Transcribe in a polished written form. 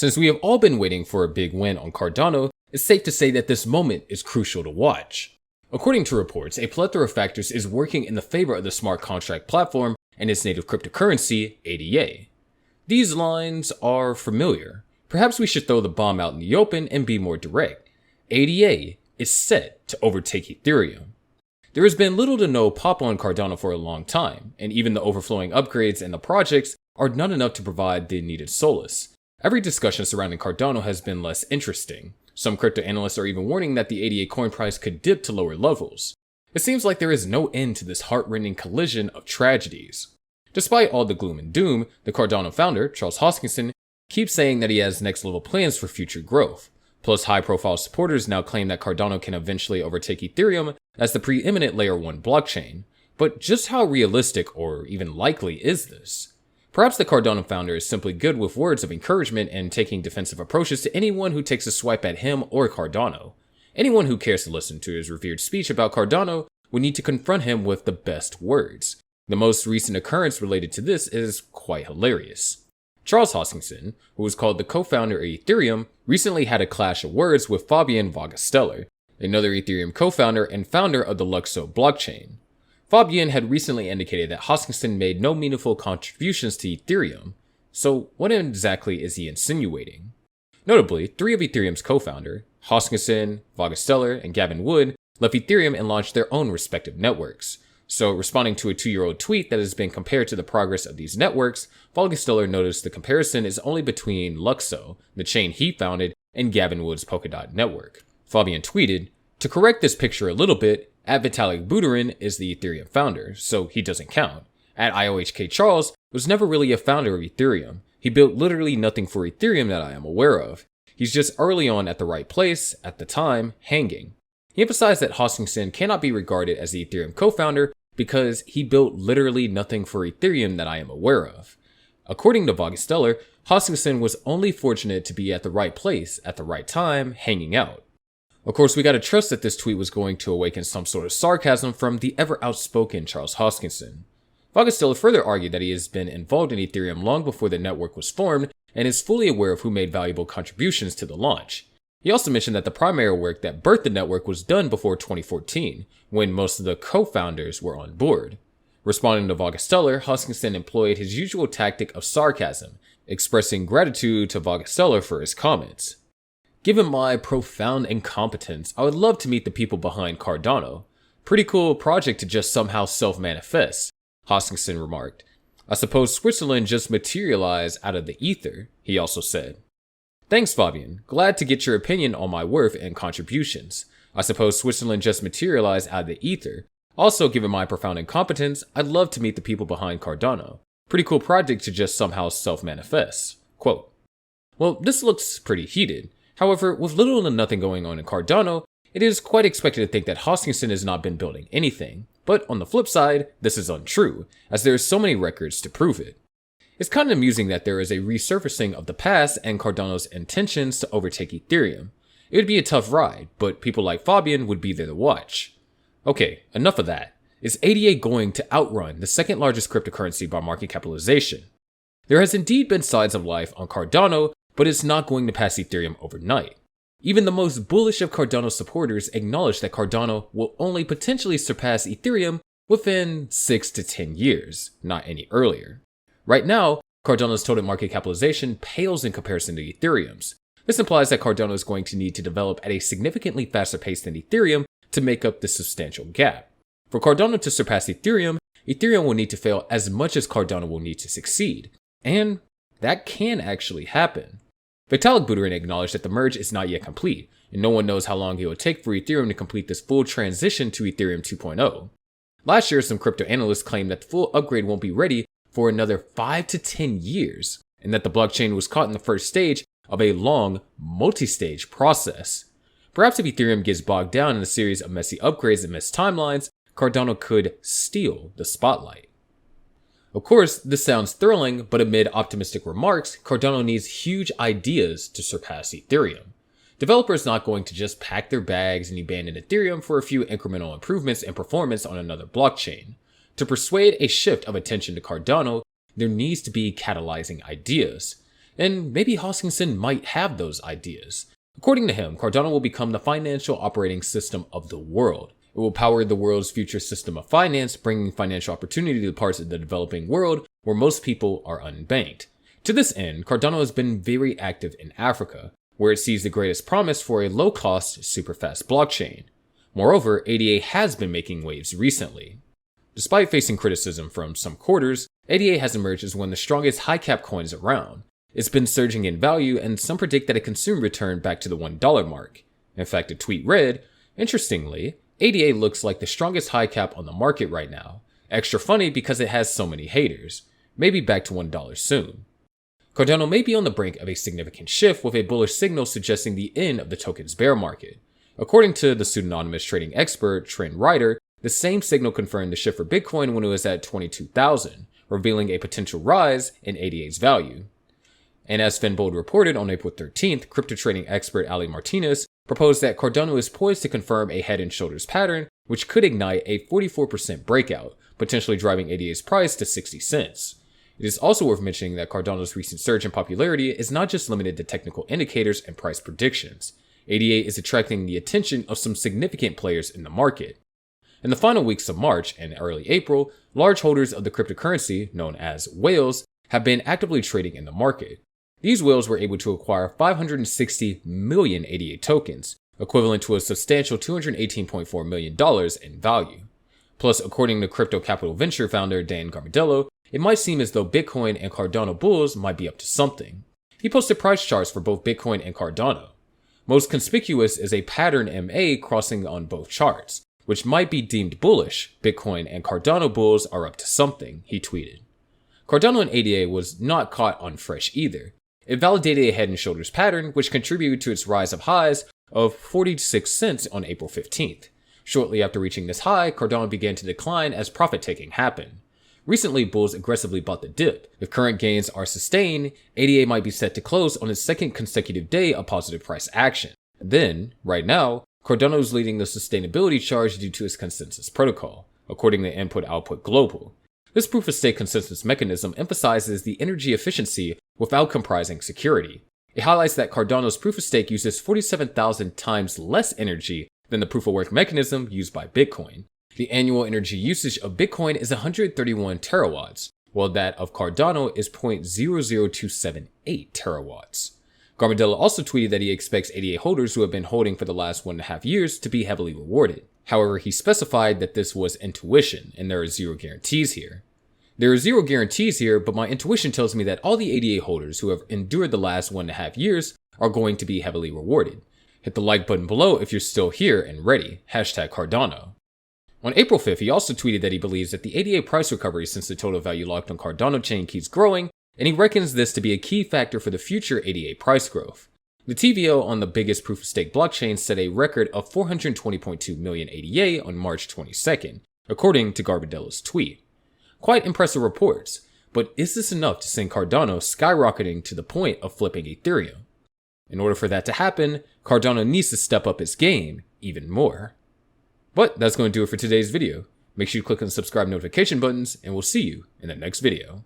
Since we have all been waiting for a big win on Cardano, it's safe to say that this moment is crucial to watch. According to reports, a plethora of factors is working in the favor of the smart contract platform and its native cryptocurrency, ADA. These lines are familiar. Perhaps we should throw the bomb out in the open and be more direct. ADA is set to overtake Ethereum. There has been little to no pop on Cardano for a long time, and even the overflowing upgrades and the projects are not enough to provide the needed solace. Every discussion surrounding Cardano has been less interesting. Some crypto analysts are even warning that the ADA coin price could dip to lower levels. It seems like there is no end to this heart-rending collision of tragedies. Despite all the gloom and doom, the Cardano founder, Charles Hoskinson, keeps saying that he has next-level plans for future growth. Plus, high-profile supporters now claim that Cardano can eventually overtake Ethereum as the preeminent Layer 1 blockchain. But just how realistic or even likely is this? Perhaps the Cardano founder is simply good with words of encouragement and taking defensive approaches to anyone who takes a swipe at him or Cardano. Anyone who cares to listen to his revered speech about Cardano would need to confront him with the best words. The most recent occurrence related to this is quite hilarious. Charles Hoskinson, who was called the co-founder of Ethereum, recently had a clash of words with Fabian Vogesteller, another Ethereum co-founder and founder of the Luxo blockchain. Fabian had recently indicated that Hoskinson made no meaningful contributions to Ethereum, so what exactly is he insinuating? Notably, three of Ethereum's co-founders, Hoskinson, Vogesteller, and Gavin Wood, left Ethereum and launched their own respective networks. So, responding to a 2-year-old tweet that has been compared to the progress of these networks, Vogesteller noticed the comparison is only between Luxo, the chain he founded, and Gavin Wood's Polkadot network. Fabian tweeted, "To correct this picture a little bit, Vitalik Buterin is the Ethereum founder, so he doesn't count. IOHK Charles was never really a founder of Ethereum. He built literally nothing for Ethereum that I am aware of. He's just early on at the right place, at the time, hanging." He emphasized that Hoskinson cannot be regarded as the Ethereum co-founder because he built literally nothing for Ethereum that I am aware of. According to Vogesteller, Hoskinson was only fortunate to be at the right place at the right time, hanging out. Of course, we gotta trust that this tweet was going to awaken some sort of sarcasm from the ever-outspoken Charles Hoskinson. Vogesteller further argued that he has been involved in Ethereum long before the network was formed and is fully aware of who made valuable contributions to the launch. He also mentioned that the primary work that birthed the network was done before 2014, when most of the co-founders were on board. Responding to Vogesteller, Hoskinson employed his usual tactic of sarcasm, expressing gratitude to Vogesteller for his comments. "Given my profound incompetence, I would love to meet the people behind Cardano. Pretty cool project to just somehow self-manifest," Hoskinson remarked. "I suppose Switzerland just materialized out of the ether," he also said. "Thanks, Fabian. Glad to get your opinion on my worth and contributions. I suppose Switzerland just materialized out of the ether. Also, given my profound incompetence, I'd love to meet the people behind Cardano. Pretty cool project to just somehow self-manifest." Quote. Well, this looks pretty heated. However, with little to nothing going on in Cardano, it is quite expected to think that Hoskinson has not been building anything. But on the flip side, this is untrue, as there are so many records to prove it. It's kind of amusing that there is a resurfacing of the past and Cardano's intentions to overtake Ethereum. It would be a tough ride, but people like Fabian would be there to watch. Okay, enough of that. Is ADA going to outrun the second largest cryptocurrency by market capitalization? There has indeed been signs of life on Cardano, but it's not going to pass Ethereum overnight. Even the most bullish of Cardano supporters acknowledge that Cardano will only potentially surpass Ethereum within 6 to 10 years, not any earlier. Right now, Cardano's total market capitalization pales in comparison to Ethereum's. This implies that Cardano is going to need to develop at a significantly faster pace than Ethereum to make up this substantial gap. For Cardano to surpass Ethereum, Ethereum will need to fail as much as Cardano will need to succeed. And that can actually happen. Vitalik Buterin acknowledged that the merge is not yet complete, and no one knows how long it will take for Ethereum to complete this full transition to Ethereum 2.0. Last year, some crypto analysts claimed that the full upgrade won't be ready for another 5 to 10 years, and that the blockchain was caught in the first stage of a long, multi-stage process. Perhaps if Ethereum gets bogged down in a series of messy upgrades and missed timelines, Cardano could steal the spotlight. Of course, this sounds thrilling, but amid optimistic remarks, Cardano needs huge ideas to surpass Ethereum. Developers not going to just pack their bags and abandon Ethereum for a few incremental improvements in performance on another blockchain. To persuade a shift of attention to Cardano, there needs to be catalyzing ideas. And maybe Hoskinson might have those ideas. According to him, Cardano will become the financial operating system of the world. It will power the world's future system of finance, bringing financial opportunity to the parts of the developing world where most people are unbanked. To this end, Cardano has been very active in Africa, where it sees the greatest promise for a low-cost, super-fast blockchain. Moreover, ADA has been making waves recently. Despite facing criticism from some quarters, ADA has emerged as one of the strongest high-cap coins around. It's been surging in value, and some predict that it can soon return back to the $1 mark. In fact, a tweet read, "Interestingly, ADA looks like the strongest high cap on the market right now. Extra funny because it has so many haters. Maybe back to $1 soon." Cardano may be on the brink of a significant shift, with a bullish signal suggesting the end of the token's bear market. According to the pseudonymous trading expert Trend Writer, the same signal confirmed the shift for Bitcoin when it was at 22,000, revealing a potential rise in ADA's value. And as Finbold reported on April 13th, crypto trading expert Ali Martinez proposed that Cardano is poised to confirm a head and shoulders pattern, which could ignite a 44% breakout, potentially driving ADA's price to 60 cents. It is also worth mentioning that Cardano's recent surge in popularity is not just limited to technical indicators and price predictions. ADA is attracting the attention of some significant players in the market. In the final weeks of March and early April, large holders of the cryptocurrency, known as whales, have been actively trading in the market. These whales were able to acquire 560 million ADA tokens, equivalent to a substantial $218.4 million in value. Plus, according to crypto capital venture founder Dan Garmedello, it might seem as though Bitcoin and Cardano bulls might be up to something. He posted price charts for both Bitcoin and Cardano. Most conspicuous is a pattern MA crossing on both charts, which might be deemed bullish. Bitcoin and Cardano bulls are up to something, he tweeted. Cardano and ADA was not caught on fresh either. It validated a head and shoulders pattern, which contributed to its rise of highs of 46 cents on April 15th. Shortly after reaching this high, Cardano began to decline as profit-taking happened. Recently, bulls aggressively bought the dip. If current gains are sustained, ADA might be set to close on its second consecutive day of positive price action. Then, right now, Cardano is leading the sustainability charge due to its consensus protocol, according to Input Output Global. This proof-of-stake consensus mechanism emphasizes the energy efficiency without comprising security. It highlights that Cardano's proof-of-stake uses 47,000 times less energy than the proof-of-work mechanism used by Bitcoin. The annual energy usage of Bitcoin is 131 terawatts, while that of Cardano is 0.00278 terawatts. Garmedello also tweeted that he expects ADA holders who have been holding for the last 1.5 years to be heavily rewarded. However, he specified that this was intuition, and there are zero guarantees here. There are zero guarantees here, but my intuition tells me that all the ADA holders who have endured the last 1.5 years are going to be heavily rewarded. Hit the like button below if you're still here and ready. #Cardano. On April 5th, he also tweeted that he believes that the ADA price recovery since the total value locked on Cardano chain keeps growing, and he reckons this to be a key factor for the future ADA price growth. The TVL on the biggest proof-of-stake blockchain set a record of 420.2 million ADA on March 22nd, according to Garmedello's tweet. Quite impressive reports, but is this enough to send Cardano skyrocketing to the point of flipping Ethereum? In order for that to happen, Cardano needs to step up its game even more. But that's going to do it for today's video. Make sure you click on the subscribe notification buttons, and we'll see you in the next video.